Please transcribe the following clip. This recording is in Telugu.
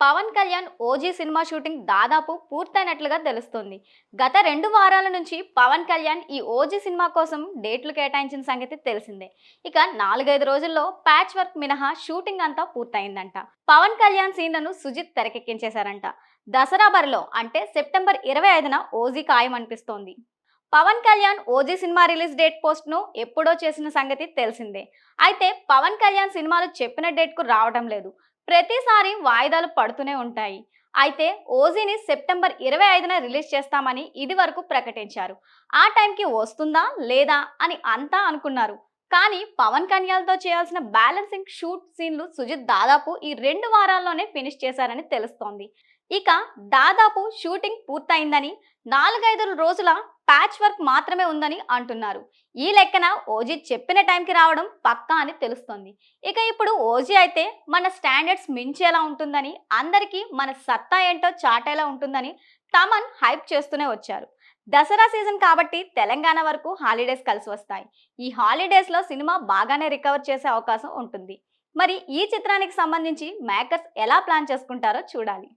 Pawan Kalyan OG cinema shooting దాదాపు పూర్తయినట్లుగా తెలుస్తుంది. గత 2 వారాల నుంచి పవన్ కళ్యాణ్ ఈ ఓజీ సినిమా కోసం డేట్లు కేటాయించిన సంగతి తెలిసిందే. ఇక 4-5 రోజుల్లో ప్యాచ్ వర్క్ మినహా షూటింగ్ అంతా పూర్తయిందంట. పవన్ కళ్యాణ్ సీన్లను సుజిత్ తెరకెక్కించేశారంట. దసరా బరిలో అంటే సెప్టెంబర్ 25న ఓజీ ఖాయం అనిపిస్తోంది. Pawan Kalyan OG cinema release date post ను ఎప్పుడో చేసిన సంగతి తెలిసిందే. అయితే పవన్ కళ్యాణ్ సినిమాలు చెప్పిన డేట్ కు రావడం లేదు. ప్రతిసారి వాయిదాలు పడుతూనే ఉంటాయి. అయితే ఓజీని సెప్టెంబర్ 25న రిలీజ్ చేస్తామని ఇది వరకు ప్రకటించారు. ఆ టైంకి వస్తుందా లేదా అని అంతా అనుకున్నారు. కానీ పవన్ కళ్యాణ్తో చేయాల్సిన బ్యాలెన్సింగ్ షూట్ సీన్లు సుజిత్ దాదాపు ఈ 2 వారాల్లోనే ఫినిష్ చేశారని తెలుస్తోంది. ఇక దాదాపు షూటింగ్ పూర్తయిందని, 4-5 రోజుల ప్యాచ్ వర్క్ మాత్రమే ఉందని అంటున్నారు. ఈ లెక్కన ఓజీ చెప్పిన టైంకి రావడం పక్కా అని తెలుస్తోంది. ఇక ఇప్పుడు ఓజీ అయితే మన స్టాండర్డ్స్ మించేలా ఉంటుందని, అందరికీ మన సత్తా ఏంటో చాటేలా ఉంటుందని తమన్ హైప్ చేస్తూనే వచ్చారు. దసరా సీజన్ కాబట్టి తెలంగాణ వరకు హాలిడేస్ కలిసి వస్తాయి. ఈ హాలిడేస్లో సినిమా బాగానే రికవర్ చేసే అవకాశం ఉంటుంది. మరి ఈ చిత్రానికి సంబంధించి మేకర్స్ ఎలా ప్లాన్ చేసుకుంటారో చూడాలి.